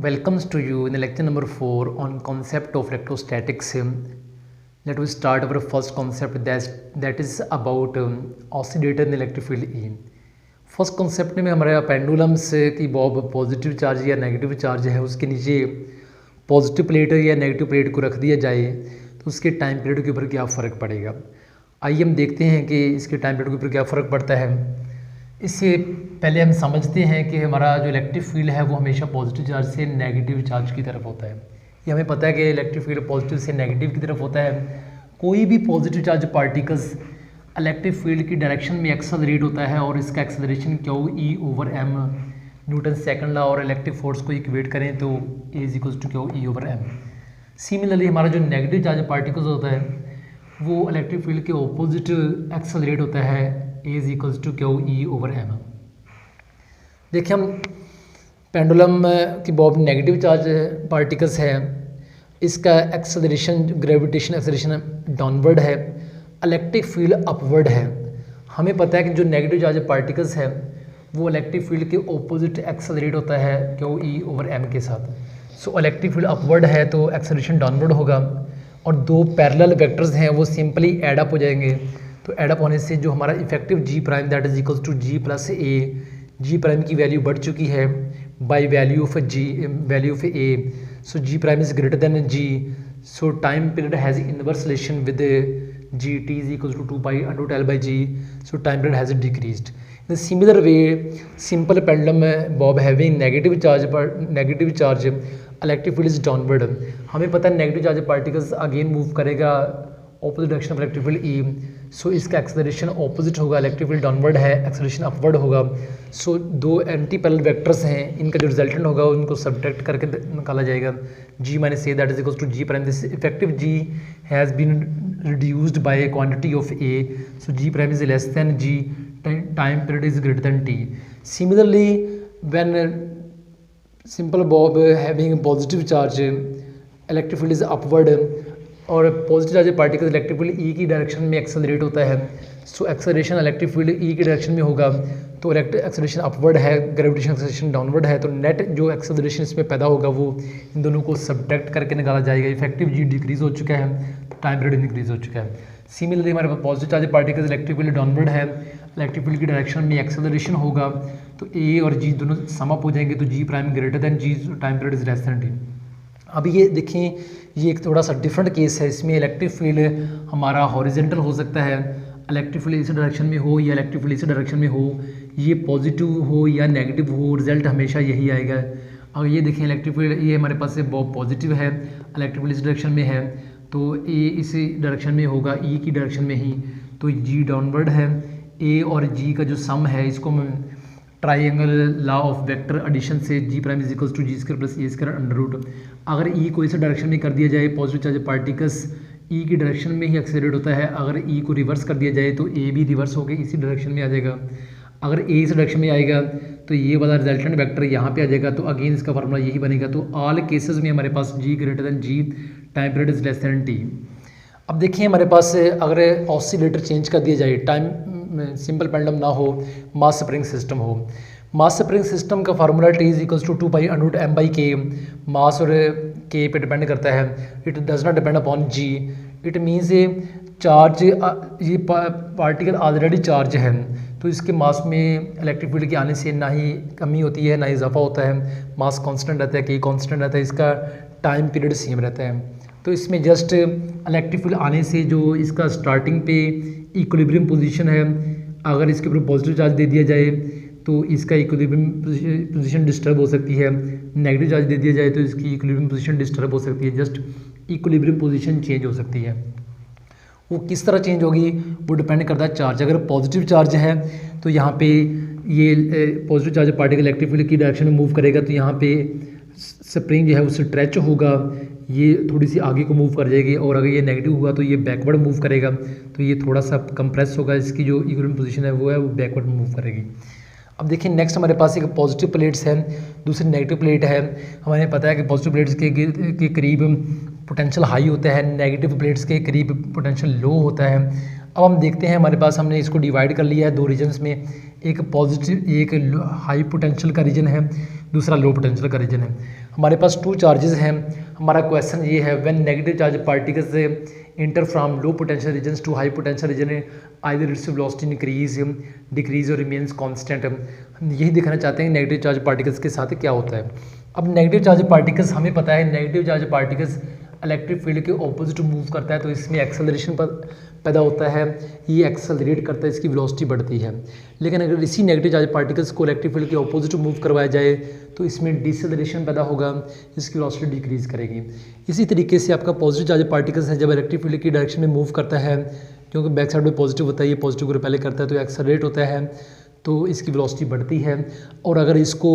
Welcomes to you in the lecture number 4 on concept of electrostatics. Let us start our first concept that is about oscillator in electric field E. First concept में हमारे pendulums की Bob positive charge या negative charge है उसके नीचे positive plate या negative plate को रख दिया जाए तो उसके टाइम पीरियड के ऊपर क्या फ़र्क पड़ेगा। आइए हम देखते हैं कि इसके टाइम पीरियड के ऊपर क्या फ़र्क पड़ता है। इससे पहले हम समझते हैं कि हमारा जो इलेक्ट्रिक फील्ड है वो हमेशा पॉजिटिव चार्ज से नेगेटिव चार्ज की तरफ होता है। ये हमें पता है कि इलेक्ट्रिक फील्ड पॉजिटिव से नेगेटिव की तरफ होता है। कोई भी positive charge particles electric field की डायरेक्शन में एक्सेलरेट होता है और इसका acceleration q E over m Newton second law और इलेक्ट्रिक फोर्स को इक्वेट करें तो a is equals to q E over m. Similarly हमारा जो नेगेटिव चार्ज पार्टिकल्स होता है वो इलेक्ट्रिक फील्ड के ऑपोजिट एक्सेलरेट होता है a is equals to q E over m. देखिए हम पेंडुलम की बॉब नेगेटिव चार्ज पार्टिकल्स है, इसका एक्सेलरेशन ग्रेविटेशन एक्सेलरेशन डाउनवर्ड है, इलेक्ट्रिक फील्ड अपवर्ड है। हमें पता है कि जो नेगेटिव चार्ज पार्टिकल्स है वो इलेक्ट्रिक फील्ड के ऑपोजिट एक्सेलरेट होता है क्यू ई ओवर एम के साथ। सो इलेक्ट्रिक फील्ड अपवर्ड है तो एक्सेलरेशन डाउनवर्ड होगा और दो पैरेलल वेक्टर्स हैं वो सिंपली एड अप हो जाएंगे। तो एड अप होने से जो हमारा effective g prime that is equals to g plus a, g prime की वैल्यू बढ़ चुकी है by value of a. So g prime is greater than g, so time period has inverse relation with g, T is equals to 2 pi under l by g, so time period has decreased. In similar way simple pendulum bob having negative charge electric field is downward. हमें पता है negative charge particles again move करेगा opposite direction of electric field E, so इसका acceleration opposite होगा, electric field downward है, acceleration upward होगा। So दो anti parallel vectors हैं, इनका जो रिजल्टेंट होगा उनको सब्ट्रैक्ट करके निकाला जाएगा g minus a that is equals to g prime. This effective g has been reduced by quantity of a, so g prime is less than g, time period is greater than T. Similarly when simple bob having positive charge electric field is upward और positive charge particle electric field E की direction में accelerate होता है। So acceleration electric field E की direction में होगा तो electric acceleration upward है, ग्रेविटेशन एक्सेलरेशन डाउनवर्ड है, तो नेट जो एक्सेलरेशन इसमें पैदा होगा वो इन दोनों को सब्ट्रैक्ट करके निकाला जाएगा। इफेक्टिव जी डिक्रीज हो चुका है, टाइम पीरियड इंक्रीज हो चुका है। सिमिलरली हमारे पास positive charge particle electric field downward है, इलेक्ट्रिक फील्ड की डायरेक्शन में एक्सेलरेशन होगा तो ए और जी दोनों सम अप हो जाएंगे तो g prime greater than g, time period is less than T. अब ये देखें ये एक थोड़ा सा डिफरेंट केस है, इसमें इलेक्ट्रिक फील्ड हमारा हॉरिजेंटल हो सकता है, इलेक्ट्रिक फील्ड इस डायरेक्शन में हो या इलेक्ट्रिक फील्ड इस डायरेक्शन में हो, ये पॉजिटिव हो या नेगेटिव हो, रिजल्ट हमेशा यही आएगा। अगर ये देखें इलेक्ट्रिक फील्ड ये हमारे पास से पॉजिटिव है, इलेक्ट्रिक फील्ड इस डायरेक्शन में है तो ए इस डायरेक्शन में होगा ई की डायरेक्शन में ही, तो जी डाउनवर्ड है। ए और जी का जो सम है इसको हम triangle law of vector addition से g prime is equals to g square plus a square under root. अगर ई को इस डायरेक्शन में कर दिया जाए पॉजिटिव चार्ज पार्टिकल्स ई की डायरेक्शन में ही एक्सेलरेट होता है, अगर ई को रिवर्स कर दिया जाए तो ए भी रिवर्स होकर इसी डायरेक्शन में आ जाएगा। अगर ए इस डायरेक्शन में आएगा तो ये वाला रिजल्टेंट वेक्टर यहाँ पे आ जाएगा, तो अगेन इसका फार्मूला यही बनेगा। तो ऑल केसेस में हमारे पास g greater than g, time period is less than T. अब देखिए हमारे पास अगर ऑसिलेटर चेंज कर दिया जाए, टाइम सिंपल पेंडुलम ना हो, मास स्प्रिंग सिस्टम हो, मास स्प्रिंग सिस्टम का formula T is equals to 2 pi under m by k, mass और के पे डिपेंड करता है, it does not depend upon g. It means ये चार्ज ये पार्टिकल ऑलरेडी चार्ज है तो इसके मास में इलेक्ट्रिक फील्ड के आने से ना ही कमी होती है ना ही इजाफा होता है, मास कांस्टेंट रहता है, के कांस्टेंट रहता है, इसका टाइम पीरियड सेम रहता है। तो इसमें जस्ट इलेक्ट्रिक फील्ड आने से जो इसका स्टार्टिंग पे इक्विलिब्रियम पोजीशन है, अगर इसके ऊपर पॉजिटिव चार्ज दे दिया जाए तो इसका इक्विलिब्रियम पोजीशन डिस्टर्ब हो सकती है, नेगेटिव चार्ज दे दिया जाए तो इसकी इक्विलिब्रियम पोजीशन डिस्टर्ब हो सकती है, जस्ट इक्विलिब्रियम पोजीशन चेंज हो सकती है। वो किस तरह चेंज होगी वो डिपेंड करता है चार्ज। अगर पॉजिटिव चार्ज है तो यहाँ पे ये positive charge particle electric field की डायरेक्शन में मूव करेगा तो यहाँ पे स्प्रिंग जो है वो स्ट्रेच होगा, ये थोड़ी सी आगे को मूव कर जाएगी, और अगर ये नेगेटिव हुआ तो ये बैकवर्ड मूव करेगा तो ये थोड़ा सा कंप्रेस होगा, इसकी जो इक्विलिब्रियम पोजीशन है वो बैकवर्ड मूव करेगी। अब देखिए नेक्स्ट हमारे पास एक पॉजिटिव प्लेट्स है, दूसरी नेगेटिव प्लेट है। हमें पता है कि पॉजिटिव प्लेट्स के करीब पोटेंशियल हाई होता है, नेगेटिव प्लेट्स के करीब पोटेंशियल लो होता है। अब हम देखते हैं हमारे पास हमने इसको डिवाइड कर लिया है दो रीजन्स में, एक पॉजिटिव, एक हाई पोटेंशियल का रीजन है, दूसरा लो पोटेंशियल का रीजन है। हमारे पास टू चार्जेस हैं। हमारा क्वेश्चन ये है, when negative charge particles enter from low potential regions to high potential region either its velocity increase, decrease और रिमेन्स कांस्टेंट। हम यही दिखाना चाहते हैं नेगेटिव चार्ज पार्टिकल्स के साथ क्या होता है। अब नेगेटिव चार्ज पार्टिकल्स हमें पता है, negative charge particles electric field के ऑपोजिट मूव करता है, तो इसमें एक्सेलरेशन पैदा होता है, ये एक्सेलरेट करता है, इसकी वेलोसिटी बढ़ती है। लेकिन अगर इसी नेगेटिव चार्ज पार्टिकल्स को इलेक्ट्रिक फील्ड के ऑपोजिट मूव करवाया जाए तो इसमें डिसेलरेशन पैदा होगा, इसकी वेलोसिटी डिक्रीज करेगी। इसी तरीके से आपका पॉजिटिव चार्ज पार्टिकल्स है, जब इलेक्ट्रिक फील्ड की डायरेक्शन में मूव करता है, क्योंकि बैक साइड में पॉजिटिव होता है, ये पॉजिटिव को रिपेल करता है, तो एक्सेलरेट होता है, तो इसकी वेलोसिटी बढ़ती है। और अगर इसको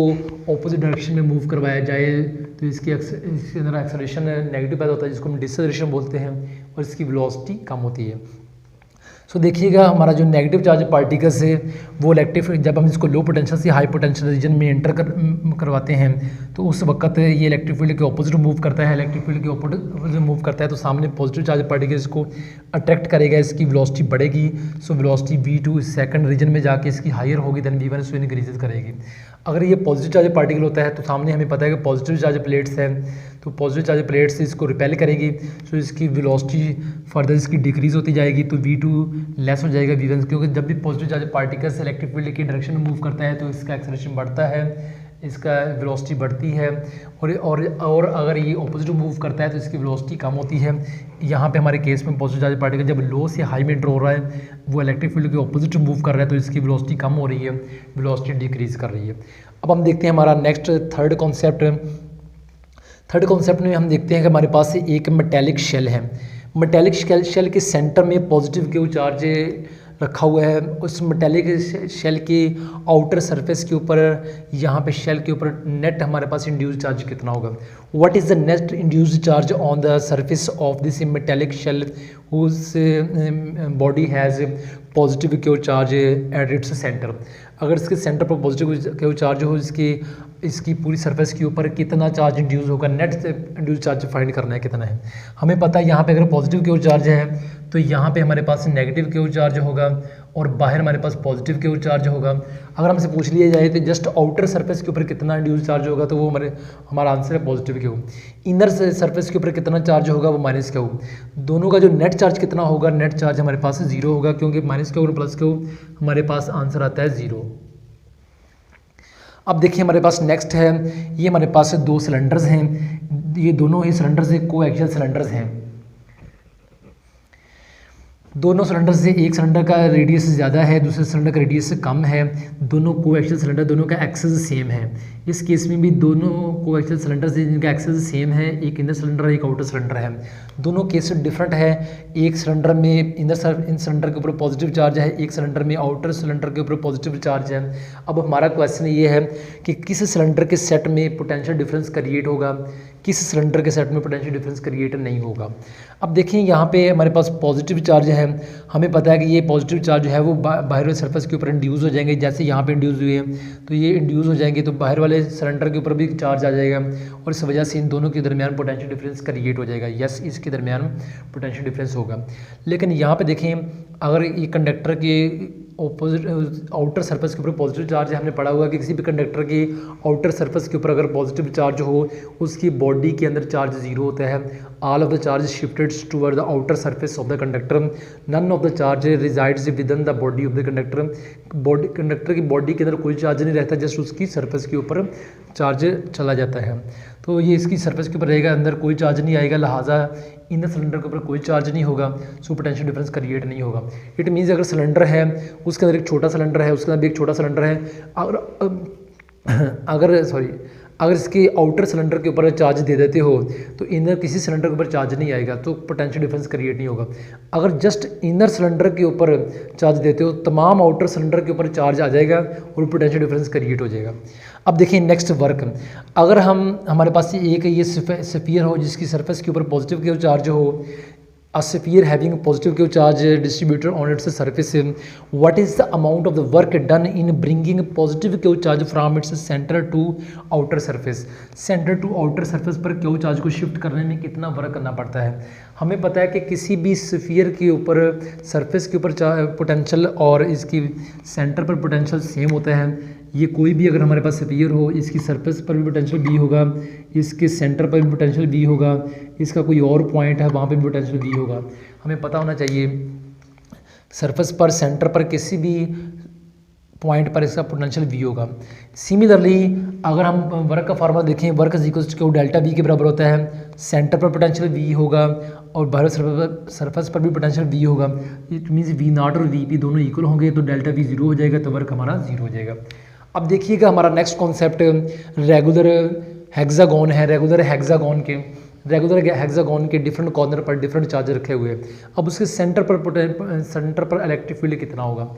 ऑपोजिट डायरेक्शन में मूव करवाया जाए तो इसके अंदर एक्सेलरेशन नेगेटिव पैदा होता है, जिसको हम डिसेलरेशन बोलते हैं, और इसकी वेलोसिटी कम होती है। सो देखिएगा हमारा जो नेगेटिव चार्ज पार्टिकल्स है वो इलेक्ट्रिक, जब हम इसको लो पोटेंशियल से हाई पोटेंशियल रीजन में एंटर करवाते हैं तो उस वक्त ये इलेक्ट्रिक फील्ड के ऑपोजिट मूव करता है, इलेक्ट्रिक फील्ड के ऑपोजिट मूव करता है, तो सामने पॉजिटिव चार्ज पार्टिकल्स को अट्रैक्ट करेगा, इसकी वेलोसिटी बढ़ेगी। So velocity v2 second reason में जाके इसकी हायर होगी देन v1, सो इंक्रीज करेगी। अगर ये पॉजिटिव चार्ज पार्टिकल होता है तो सामने हमें पता है कि पॉजिटिव चार्ज प्लेट्स हैं, तो पॉजिटिव चार्ज प्लेट्स इसको रिपेल करेगी, सो इसकी वेलोसिटी फर्दर इसकी डिक्रीज होती जाएगी, तो v2 लेस हो जाएगा v1, क्योंकि जब भी positive charge particles electric field की डायरेक्शन में मूव करता है तो इसका एक्सेलरेशन बढ़ता है, इसका वेलोसिटी बढ़ती है, और अगर ये ऑपोजिट मूव करता है तो इसकी वेलोसिटी कम होती है। यहाँ पे हमारे केस में पॉजिटिव चार्ज पार्टिकल जब लो से हाई में एंटर हो रहा है, वो इलेक्ट्रिक फील्ड के ऑपोजिट मूव कर रहा है, तो इसकी वेलोसिटी कम हो रही है, वेलोसिटी डिक्रीज कर रही है। अब हम देखते हैं हमारा नेक्स्ट थर्ड कॉन्सेप्ट में हम देखते हैं कि हमारे पास एक मेटेलिक शेल है। मेटेलिक शेल के सेंटर में पॉजिटिव क्यू चार्ज रखा हुआ है। उस मेटेलिक शेल की आउटर सरफेस के ऊपर, यहाँ पे शेल के ऊपर नेट हमारे पास इंड्यूस चार्ज कितना होगा। What is the net induce charge on the surface of this metallic shell whose body has positive q charge at its centre. अगर इसके सेंटर पर पॉजिटिव क्यू चार्ज हो, इसकी पूरी सरफेस के ऊपर कितना चार्ज इंड्यूस होगा, नेट से इंड्यूस चार्ज फाइंड करना है कितना है। हमें पता है यहाँ पे अगर पॉजिटिव क्यू चार्ज है तो यहाँ पे हमारे पास नेगेटिव क्यू चार्ज होगा और बाहर हमारे पास पॉजिटिव क्यू चार्ज होगा। अगर हमसे पूछ लिया जाए तो जस्ट आउटर सरफेस के ऊपर कितना इंड्यूस चार्ज होगा, तो वो हमारा आंसर है पॉजिटिव क्यू। इनर सरफेस के ऊपर कितना चार्ज होगा, वो माइनस क्यू। दोनों का जो नेट चार्ज कितना होगा, नेट चार्ज हमारे पास 0 होगा, क्योंकि माइनस क्यू और प्लस क्यू हमारे पास आंसर आता है 0। अब देखिए हमारे पास नेक्स्ट है, ये हमारे पास 2 सिलेंडर्स हैं। ये दोनों ही सिलेंडर्स कोएक्सियल सिलेंडर्स हैं। दोनों सिलेंडर से एक सिलेंडर का रेडियस ज़्यादा है, दूसरे सिलेंडर का रेडियस कम है। दोनों कोएक्सियल सिलेंडर, दोनों का एक्सेस सेम है। इस केस में भी दोनों कोएक्सियल सिलेंडर से जिनका एक्सेस सेम है, एक इनर सिलेंडर है, एक आउटर सिलेंडर है। दोनों केस डिफरेंट है। एक सिलेंडर में इन सिलेंडर के ऊपर पॉजिटिव चार्ज है, एक सिलेंडर में आउटर सिलेंडर के ऊपर पॉजिटिव चार्ज है। अब हमारा क्वेश्चन ये है कि किस सिलेंडर के सेट में पोटेंशियल डिफरेंस क्रिएट होगा, किस सिलेंडर के सेट में पोटेंशियल डिफरेंस क्रिएट नहीं होगा। अब देखिए यहाँ पे हमारे पास पॉजिटिव चार्ज है। हमें पता है कि ये पॉजिटिव चार्ज जो है वो बाहर वाले सरफेस के ऊपर इंड्यूस हो जाएंगे। जैसे यहाँ पे इंड्यूस हुए हैं तो ये इंड्यूस हो जाएंगे, तो बाहर वाले सिलेंडर के ऊपर भी चार्ज आ जाएगा और इस वजह से इन दोनों के दरमियान पोटेंशियल डिफरेंस क्रिएट हो जाएगा। यस, इसके दरमियान पोटेंशियल डिफरेंस होगा। लेकिन यहाँ पे देखें, अगर ये कंडक्टर के ऑपोजिट आउटर सरफेस के ऊपर पॉजिटिव चार्ज है, हमने पढ़ा हुआ कि किसी भी कंडक्टर की आउटर सरफेस के ऊपर अगर पॉजिटिव चार्ज हो, उसकी बॉडी के अंदर चार्ज 0 होता है। All of the charge shifted toward the outer surface of the conductor, none of the charge resides within the body of the conductor. Conductor की बॉडी के अंदर कोई चार्ज नहीं रहता, जस्ट उसकी सरफेस के ऊपर चार्ज चला जाता है। तो ये इसकी सरफेस के ऊपर रहेगा, अंदर कोई चार्ज नहीं आएगा, लिहाजा इन सिलेंडर के ऊपर कोई चार्ज नहीं होगा, सो पोटेंशियल डिफरेंस क्रिएट नहीं होगा। इट मीन्स अगर सिलेंडर है, उसके अंदर एक छोटा सिलेंडर है, उसके अंदर भी एक छोटा सिलेंडर है, अगर इसके आउटर सिलेंडर के ऊपर चार्ज दे देते हो तो इनर किसी सिलेंडर के ऊपर चार्ज नहीं आएगा, तो पोटेंशियल डिफरेंस क्रिएट नहीं होगा। अगर जस्ट इनर सिलेंडर के ऊपर चार्ज देते हो, तमाम आउटर सिलेंडर के ऊपर चार्ज आ जाएगा और पोटेंशियल डिफरेंस क्रिएट हो जाएगा। अब देखिए नेक्स्ट वर्क, अगर हमारे पास एक ये स्फीयर हो जिसकी सरफेस के ऊपर पॉजिटिव क्यू चार्ज हो, a sphere having a positive Q charge distributed on its surface, what is the amount of the work done in bringing positive Q charge from its center to outer surface? Centre to outer surface पर Q charge को shift करने में कितना work करना पड़ता है? हमें पता है कि किसी भी स्फीयर के ऊपर सरफेस के ऊपर पोटेंशियल और इसकी सेंटर पर पोटेंशियल सेम होता है। ये कोई भी अगर हमारे पास स्फीयर हो, इसकी सरफेस पर भी पोटेंशियल बी होगा, इसके सेंटर पर भी पोटेंशियल बी होगा, इसका कोई और पॉइंट है वहाँ पे भी पोटेंशियल बी होगा। हमें पता होना चाहिए सरफेस पर सेंटर पर किसी भी पॉइंट पर इसका पोटेंशियल वी होगा। सिमिलरली अगर हम वर्क का फार्मूला देखें, work is equals to delta V के बराबर होता है, सेंटर पर पोटेंशियल वी होगा और बाहर सरफेस पर भी पोटेंशियल वी होगा। इट मीन्स वी नॉट और वी पी दोनों इक्वल होंगे तो डेल्टा वी जीरो हो जाएगा, तो वर्क हमारा जीरो हो जाएगा। अब देखिएगा हमारा नेक्स्ट कॉन्सेप्ट रेगुलर हेक्सागोन है। रेगुलर हेक्सागोन के डिफरेंट कॉर्नर पर डिफरेंट चार्ज रखे हुए हैं। अब उसके सेंटर पर इलेक्ट्रिक फील्ड कितना होगा?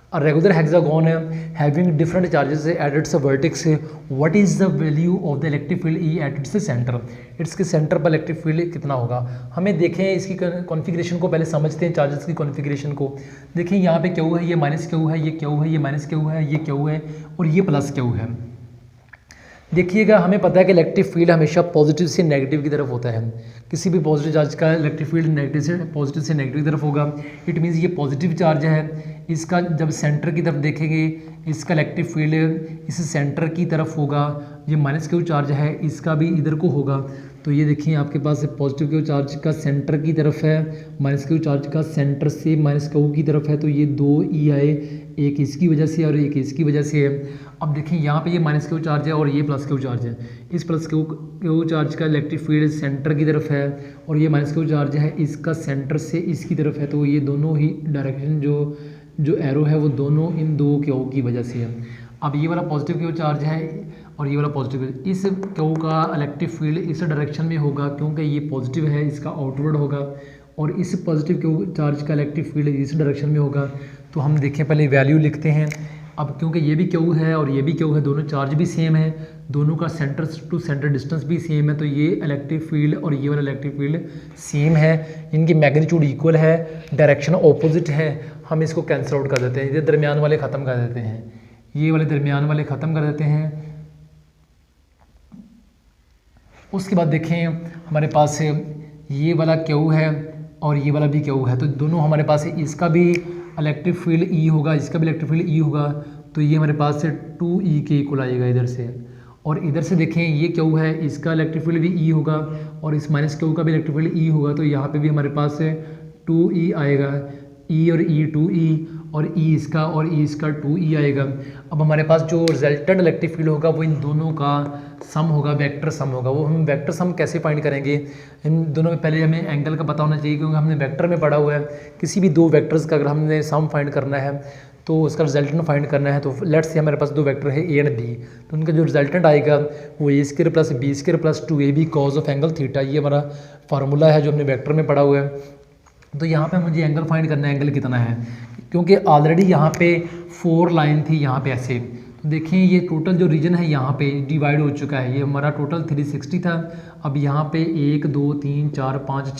A regular hexagon having different charges at its vertex, what is the value of the electric field E at its center? इसके सेंटर पर इलेक्ट्रिक फील्ड कितना होगा? हमें देखें इसकी कॉन्फ़िगरेशन को पहले समझते हैं, चार्जेस की कॉन्फ़िगरेशन को। देखें यहाँ पे क्यू है, ये माइनस क्यू है, ये क्यू है, ये माइनस क्यू है, ये क्यू है और ये प्लस क्यू है। देखिएगा हमें पता है कि इलेक्ट्रिक फील्ड हमेशा पॉजिटिव से नेगेटिव की तरफ होता है। किसी भी पॉजिटिव चार्ज का इलेक्ट्रिक फील्ड पॉजिटिव से नेगेटिव की तरफ होगा। इट मीन्स ये पॉजिटिव चार्ज है, इसका जब सेंटर की तरफ देखेंगे इसका इलेक्ट्रिक फील्ड इस सेंटर की तरफ होगा। ये माइनस क्यू चार्ज है, इसका भी इधर को होगा। तो ये देखिए आपके पास पॉजिटिव क्यू चार्ज का सेंटर की तरफ है, माइनस क्यू चार्ज का सेंटर से माइनस क्यू की तरफ है। तो ये दो ई आए, एक इसकी वजह से और एक इसकी वजह से है। अब देखिए यहाँ पे ये माइनस क्यू चार्ज है और ये प्लस क्यू चार्ज है। इस प्लस क्यू चार्ज का इलेक्ट्रिक फील्ड सेंटर की तरफ है और ये माइनस क्यू चार्ज है इसका सेंटर से इसकी तरफ है। तो ये दोनों ही डायरेक्शन जो एरो है वो दोनों इन दो क्यू की वजह से है। अब ये वाला पॉजिटिव क्यू चार्ज है और ये वाला पॉजिटिव, इस क्यू का इलेक्ट्रिक फील्ड इस डायरेक्शन में होगा क्योंकि ये पॉजिटिव है, इसका आउटवर्ड होगा, और इस पॉजिटिव क्यू चार्ज का इलेक्ट्रिक फील्ड इस डायरेक्शन में होगा। तो हम देखें पहले वैल्यू लिखते हैं। अब क्योंकि ये भी क्यू है और ये भी क्यू है, दोनों चार्ज भी सेम है, दोनों का सेंटर टू सेंटर डिस्टेंस भी सेम है, तो ये इलेक्ट्रिक फील्ड और ये वाला इलेक्ट्रिक फील्ड सेम है, इनकी मैग्नीट्यूड इक्वल है, डायरेक्शन ऑपोजिट है। हम इसको कैंसिल आउट कर देते हैं, ये दरमियान वाले ख़त्म कर देते हैं, ये वाले दरमियान वाले ख़त्म कर देते हैं। उसके बाद देखें हमारे पास ये वाला क्यू है और ये वाला भी क्यू है, तो दोनों हमारे पास इसका भी इलेक्ट्रिक फील्ड ई होगा, इसका भी इलेक्ट्रिक फील्ड ई होगा। तो ये हमारे पास से 2E के इक्वल आएगा इधर से, और इधर से देखें ये क्यू है, इसका इलेक्ट्रिक फील्ड भी ई होगा और इस माइनस क्यू का भी इलेक्ट्रिक फील्ड ई होगा। तो यहाँ पे भी हमारे पास 2E आएगा, ई और ई 2E और ई इसका और ई इसका 2E आएगा। अब हमारे पास जो रिजल्टेंट इलेक्ट्रिक फील्ड होगा वो इन दोनों का सम होगा, वेक्टर सम होगा। वो हम वेक्टर सम कैसे फाइंड करेंगे? इन दोनों में पहले हमें एंगल का पता होना चाहिए, क्योंकि हमने वेक्टर में पढ़ा हुआ है किसी भी दो वेक्टर्स का अगर हमने सम फाइंड करना है तो उसका रिजल्टेंट फाइंड करना है। तो लेट्स से हमारे पास दो वेक्टर है ए एंड बी, तो उनका जो रिजल्टेंट आएगा वो a square plus b square plus 2AB cos of angle theta, ये हमारा फार्मूला है जो हमने वेक्टर में पढ़ा हुआ है। तो यहाँ पे मुझे एंगल फाइंड करना है, एंगल कितना है, क्योंकि ऑलरेडी यहाँ पे 4 लाइन थी यहाँ पे ऐसे। तो देखिए ये टोटल जो रीजन है यहाँ पे डिवाइड हो चुका है, ये हमारा टोटल 360 था, अब यहाँ पे 1 2 3 4 5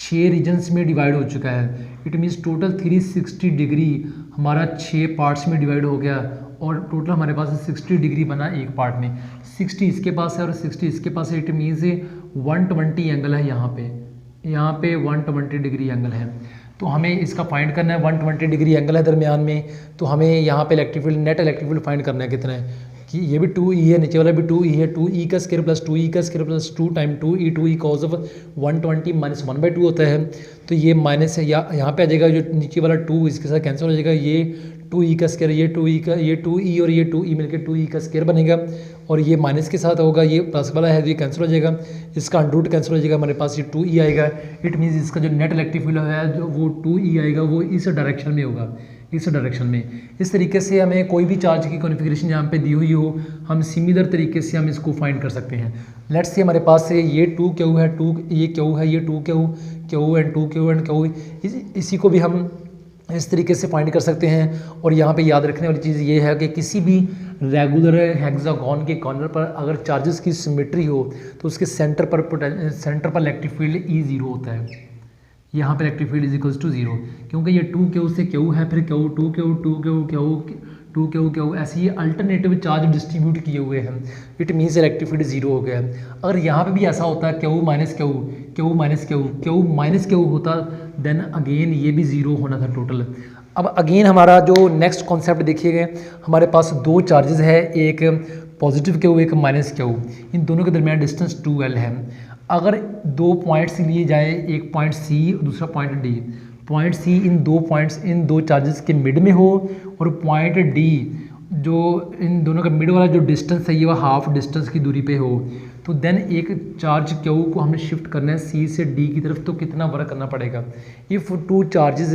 6 रीजन्स में डिवाइड हो चुका है। इट मीन्स टोटल 360 डिग्री हमारा 6 पार्ट्स में डिवाइड हो गया, और टोटल हमारे पास 60 डिग्री बना एक पार्ट में। 60 इसके पास है और 60 इसके पास है, इट मीन्स 120 एंगल है यहाँ पे 120 डिग्री एंगल है। तो हमें इसका फाइंड करना है, 120 डिग्री एंगल है दरमियान में। तो हमें यहाँ पे electric field, net electric field find करना है कितना है, कि ये भी 2E है, नीचे वाला भी 2E है, 2E का स्क्वायर प्लस 2E का square plus 2 time 2E cause of 120 minus 1/2 होता है। तो ये माइनस है यहाँ पे आ जाएगा, जो नीचे वाला 2 इसके साथ कैंसिल हो जाएगा, ये 2E का स्क्वायर, ये 2E और ये 2E मिलकर 2E का स्क्वायर बनेगा, और ये माइनस के साथ होगा, ये प्लस वाला है तो ये कैंसिल हो जाएगा, इसका अंडरूट कैंसिल हो जाएगा, हमारे पास ये 2E आएगा। इट मीन्स इसका जो नेट इलेक्ट्रिक फील्ड है जो वो 2E आएगा, वो इस डायरेक्शन में होगा, इस डायरेक्शन में। इस तरीके से हमें कोई भी चार्ज की कॉन्फ़िगरेशन यहाँ पे दी हुई हो, हम सिमिलर तरीके से हम इसको फाइंड कर सकते हैं। लेट्स से हमारे पास से ये 2Q है, ये Q है, ये 2Q and 2Q and Q, इसी को भी हम इस तरीके से फाइंड कर सकते हैं। और यहाँ पे याद रखने वाली चीज़ ये है कि किसी भी रेगुलर हेक्सागोन के कॉर्नर पर अगर चार्जेस की सिमेट्री हो तो उसके सेंटर पर इलेक्ट्रिक फील्ड E0 होता है। यहाँ पे electric field is equals to 0, क्योंकि ये 2Q से Q है, फिर Q 2Q 2Q Q 2Q Q, ऐसे ये अल्टरनेटिव चार्ज डिस्ट्रीब्यूट किए हुए हैं, इट मीन्स इलेक्ट्रिक फील्ड 0 हो गया है। अगर यहाँ पे भी ऐसा होता है Q minus Q Q minus Q Q minus Q होता, देन अगेन ये भी 0 होना था टोटल। अब अगेन हमारा जो नेक्स्ट कॉन्सेप्ट देखिएगा, हमारे पास दो चार्जेस है, एक पॉजिटिव Q एक माइनस Q, इन दोनों के दरमियान डिस्टेंस 2L है। अगर दो पॉइंट्स लिए जाए, एक पॉइंट C दूसरा पॉइंट D, पॉइंट C इन दो चार्जेस के मिड में हो और पॉइंट D जो इन दोनों का मिड वाला जो डिस्टेंस है ये वह हाफ डिस्टेंस की दूरी पे हो, तो देन एक चार्ज Q को हमें शिफ्ट करना है C से D की तरफ, तो कितना वर्क करना पड़ेगा। If two charges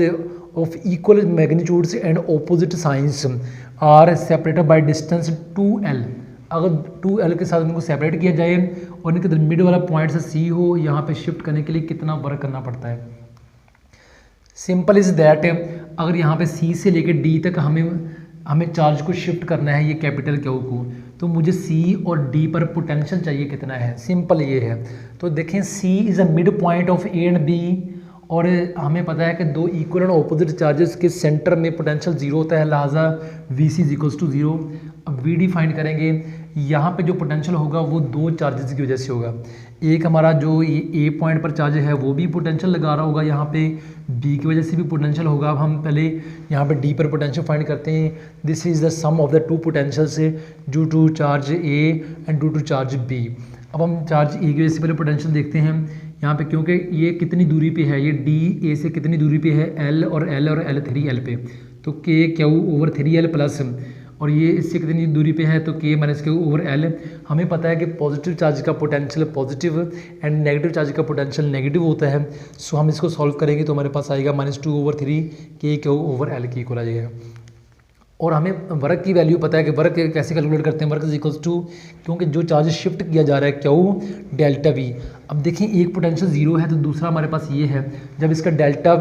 of equal magnitudes and opposite signs are separated by distance 2L, अगर 2L के साथ इनको सेपरेट किया जाए और इनके मिड वाला पॉइंट से C हो, यहाँ पे शिफ्ट करने के लिए कितना वर्क करना पड़ता है। सिंपल इज़ दैट, अगर यहाँ पे C से लेकर D तक हमें चार्ज को शिफ्ट करना है, ये कैपिटल Q को, तो मुझे C और D पर पोटेंशियल चाहिए कितना है। सिंपल ये है, तो देखें C is a mid point of A and B, और हमें पता है कि दो इक्वल एंड ऑपोजिट चार्जेस के सेंटर में पोटेंशियल 0 होता है, लिहाजा VC इज इक्वल्स टू 0। अब VD फाइंड करेंगे, यहाँ पे जो पोटेंशियल होगा वो दो चार्जेस की वजह से होगा। एक हमारा जो ये A पॉइंट पर चार्ज है वो भी पोटेंशियल लगा रहा होगा, यहाँ पे B की वजह से भी पोटेंशियल होगा। अब हम पहले यहाँ पे D पर पोटेंशियल फाइंड करते हैं। This is the sum of the two potentials due to charge A and due to charge B। अब हम चार्ज A की वजह से पहले पोटेंशियल देखते हैं यहाँ पे, क्योंकि ये कितनी दूरी पे है, ये D A से कितनी दूरी पे है, L और L 3L पे, तो K Q over 3L plus, और ये इससे कितनी दूरी पे है, तो K minus Q over L। हमें पता है कि पॉजिटिव चार्ज का potential positive and negative charge का पोटेंशियल नेगेटिव होता है। सो हम इसको सॉल्व करेंगे तो हमारे पास आएगा -2 over 3 K Q over L की इक्वल आ जाएगा। और हमें वर्क की वैल्यू पता है कि वर्क कैसे कैलकुलेट करते हैं, वर्क इज इक्वल्स टू, क्योंकि जो चार्ज शिफ्ट किया जा रहा है Q डेल्टा V। अब देखें एक पोटेंशियल 0 है तो दूसरा हमारे पास ये है, जब इसका डेल्टा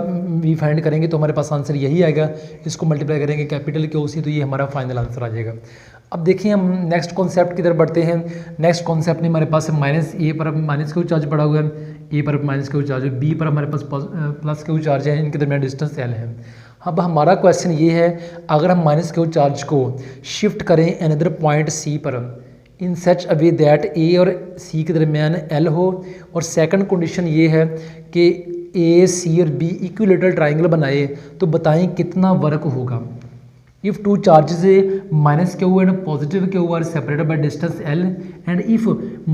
V फाइंड करेंगे तो हमारे पास आंसर यही आएगा। इसको मल्टीप्लाई करेंगे कैपिटल Q से, तो ये हमारा फाइनल आंसर आ जाएगा। अब देखिए हम नेक्स्ट कॉन्सेप्ट की तरफ बढ़ते हैं। नेक्स्ट कॉन्सेप्ट में हमारे पास A पर माइनस Q चार्ज पड़ा हुआ है, A पर माइनस Q चार्ज है, B पर हमारे पास प्लस Q चार्ज है, इनके दरमियान डिस्टेंस L है। अब हमारा क्वेश्चन ये है, अगर हम माइनस Q चार्ज को शिफ्ट करें अनदर पॉइंट C पर इन सच अ वे दैट A और C के दरमियान L हो, और सेकंड कंडीशन ये है कि A C और B इक्विलेटरल ट्राइंगल बनाए, तो बताएं कितना वर्क होगा। if two charges minus Q and positive Q are separated by distance L, and if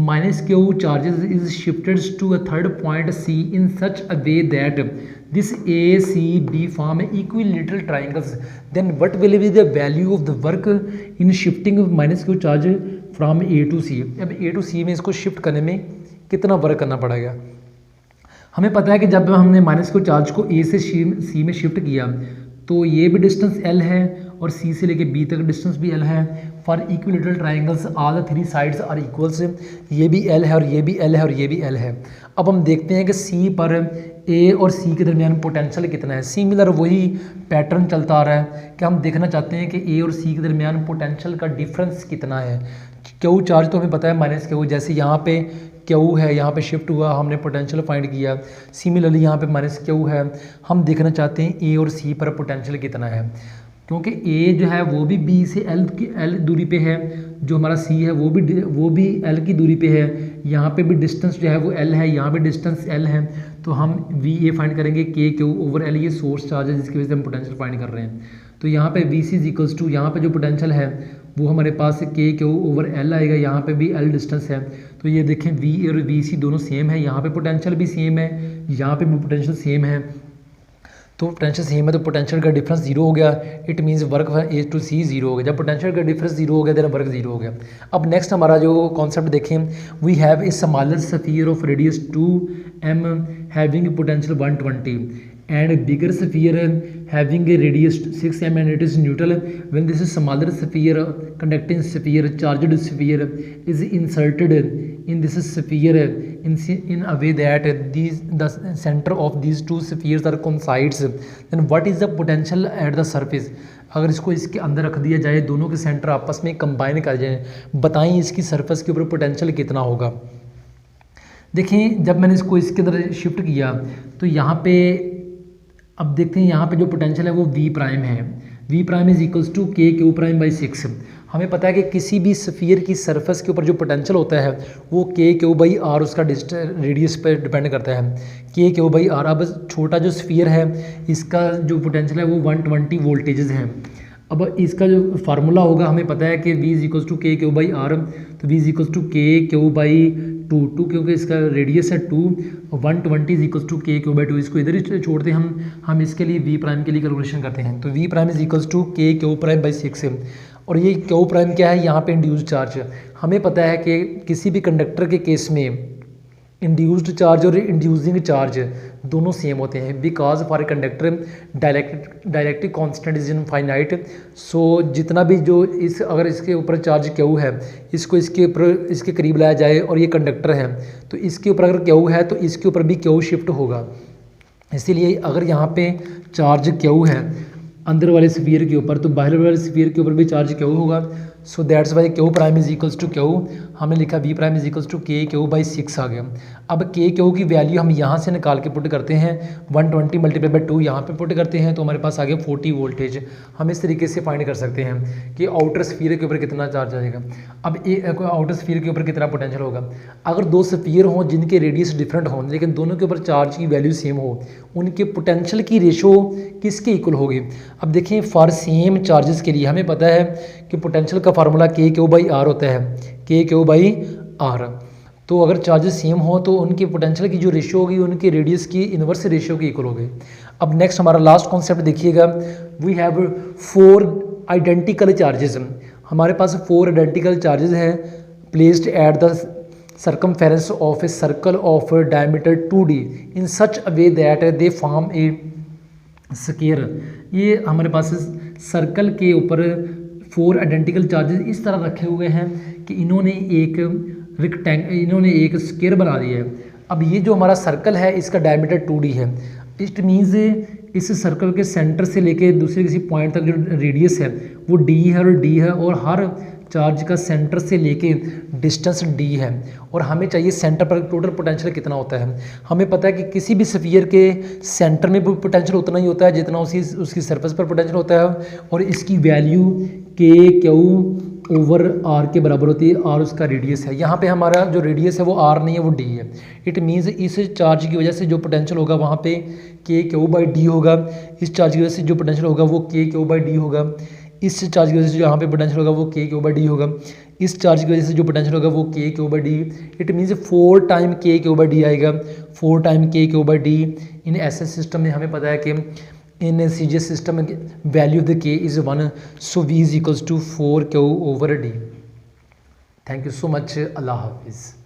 minus Q charges is shifted to a third point C in such a way that this A, C, B form equilateral triangles, then what will be the value of the work in shifting minus Q charge from A to C। अब A to C में इसको shift करने में कितना work करना पड़ेगा। हमें पता है कि जब हमने माइनस Q चार्ज को A से C में शिफ्ट किया तो ये भी डिस्टेंस L है और C से लेके B तक डिस्टेंस भी L है। For equilateral triangles all the three sides are equals, ये भी L है और ये भी L है और ये भी L है। अब हम देखते हैं कि C पर A और C के दरमियान पोटेंशियल कितना है। सिमिलर वही पैटर्न चलता आ रहा है कि हम देखना चाहते हैं कि A और C के दरमियान पोटेंशियल का डिफरेंस कितना है। Q चार्ज तो हमें पता है माइनस Q, जैसे यहाँ पे Q है, यहाँ पे शिफ्ट हुआ, हमने पोटेंशियल फाइंड किया। सिमिलरली यहाँ पे माइनस Q है, हम देखना चाहते हैं A और C पर पोटेंशियल कितना है, क्योंकि A जो है वो भी B से L दूरी पे है, जो हमारा C है वो भी L की दूरी पे है, यहाँ पे भी डिस्टेंस जो है वो L है, यहाँ पे डिस्टेंस L है, तो हम VA फाइंड करेंगे K Q ओवर L, ये सोर्स चार्ज है जिसकी वजह से हम पोटेंशियल फाइंड कर रहे हैं। तो यहाँ पे VC इज इक्वल्स टू, यहाँ पे जो पोटेंशियल है वो हमारे पास K Q ओवर L आएगा, यहाँ पे भी L डिस्टेंस है, तो ये देखें V और VC दोनों सेम है, यहाँ पे पोटेंशियल भी सेम है, यहाँ पे भी पोटेंशियल सेम है, तो पोटेंशियल सेम है तो पोटेंशियल का डिफरेंस 0 हो गया। It means work A to C 0 हो गया। जब पोटेंशियल का डिफरेंस 0 हो गया देन वर्क 0 हो गया। अब नेक्स्ट हमारा जो कॉन्सेप्ट देखें, we have a smaller sphere of radius 2m having potential 120 and bigger sphere having a radius 6m and it is neutral. When this is smaller sphere, conducting sphere, charged sphere is inserted in this sphere in a way that the center of these two spheres are coincides, then what is the potential at the surface। अगर इसको इसके अंदर रख दिया जाए, दोनों के centre आपस में कंबाइन कर जाए, बताएं इसकी सरफेस के ऊपर पोटेंशियल कितना होगा। देखें जब मैंने इसको इसके अंदर शिफ्ट किया तो यहाँ पे अब देखते हैं यहाँ पे जो पोटेंशियल है वो वी प्राइम है, V prime is equals to k q prime by 6। हमें पता है कि किसी भी स्फीयर की सरफेस के ऊपर जो पोटेंशियल होता है वो के क्यू बाई आर उसका रेडियस पर डिपेंड करता है, के क्यू बाई आर। अब छोटा जो स्फीयर है इसका जो पोटेंशियल है वो 120 वोल्टेजेस हैं। अब इसका जो फार्मूला होगा हमें पता है कि v is equals to k q by are, तो v is equals to k q by 2 क्योंकि इसका रेडियस है 2, 120 is equals to k q by 2। इसको इधर ही छोड़ते हैं हम इसके लिए v प्राइम के लिए कैलकुलेशन करते हैं। तो v prime is equals to k q prime by 6। और ये क्यू प्राइम क्या है, यहाँ पे इंड्यूस्ड चार्ज। हमें पता है कि किसी भी कंडक्टर के केस में इंड्यूस्ड चार्ज और इंड्यूसिंग चार्ज दोनों सेम होते हैं, because for a conductor dielectric constant is infinite. So जितना भी जो अगर इसके ऊपर चार्ज क्यू है इसको इसके ऊपर इसके करीब लाया जाए और ये कंडक्टर है तो इसके ऊपर अगर क्यू है तो इसके ऊपर भी क्यू शिफ्ट होगा। इसीलिए अगर यहाँ पे चार्ज क्यू है अंदर वाले स्फीयर के ऊपर तो बाहर वाले स्फीयर के ऊपर भी चार्ज क्यू होगा। So that's why q prime is equals to q, हमने लिखा V prime is equals to k q by 6 आ गया। अब के क्यू की वैल्यू हम यहाँ से निकाल के पुट करते हैं, 120 मल्टीप्लाई बाई 2 यहाँ पे पुट करते हैं तो हमारे पास आ गया 40 वोल्टेज। हम इस तरीके से फाइंड कर सकते हैं कि आउटर स्फीयर के ऊपर कितना चार्ज आएगा। अब आउटर स्फीयर के ऊपर कितना पोटेंशियल होगा। अगर दो स्फीयर हों जिनके रेडियस डिफरेंट हों लेकिन दोनों के ऊपर चार्ज की वैल्यू सेम हो, उनके पोटेंशियल की रेशो किसके इक्वल होगी। अब देखिए फॉर सेम चार्जेस के लिए हमें पता है कि पोटेंशियल का फार्मूला के क्यू बाई आर होता है, के क्यू बाई आर। तो अगर चार्जेस सेम हो तो उनकी पोटेंशियल की जो रेशियो होगी उनकी रेडियस की इन्वर्स रेशियो की इक्वल होगी। अब नेक्स्ट हमारा लास्ट कॉन्सेप्ट देखिएगा, वी हैव 4 आइडेंटिकल चार्जेस। हमारे पास 4 आइडेंटिकल चार्जेस हैं placed at the circumference of a circle of diameter 2d in such a way that they form a square. ये हमारे पास circle के ऊपर 4 आइडेंटिकल चार्जेस इस तरह रखे हुए हैं कि इन्होंने एक स्केयर बना दिया है। अब ये जो हमारा सर्कल है इसका डायमीटर 2d है। इट मीन्स इस सर्कल के सेंटर से लेके दूसरे किसी पॉइंट तक जो रेडियस है वो d है और d है, और हर चार्ज का सेंटर से लेके डिस्टेंस d है। और हमें चाहिए सेंटर पर टोटल पोटेंशियल कितना होता है। हमें पता है कि किसी भी स्फीयर के सेंटर में पोटेंशियल उतना ही होता है जितना उसकी सरफेस पर पोटेंशियल होता है, और इसकी वैल्यू के क्यू ओवर आर के बराबर होती है। आर उसका रेडियस है, यहाँ पे हमारा जो रेडियस है वो आर नहीं है वो डी है। इट मीन्स इस चार्ज की वजह से जो पोटेंशियल होगा वहाँ पे के क्यू बाई डी होगा, इस चार्ज की वजह से जो पोटेंशियल होगा वो के क्यू बाई डी होगा, इस चार्ज की वजह से जो यहाँ पे पोटेंशियल होगा वो के क्यू बाई डी होगा, इस चार्ज की वजह से जो पोटेंशियल होगा वो के q by D. It means 4 time के क्यू बाई डी आएगा, 4 टाइम के क्यू बाई डी। इन ऐसे सिस्टम में हमें पता है कि इन सीजीएस सिस्टम में value of the k is 1, so V is equals to 4 q over d. Thank you so much, अल्लाह हाफिज़।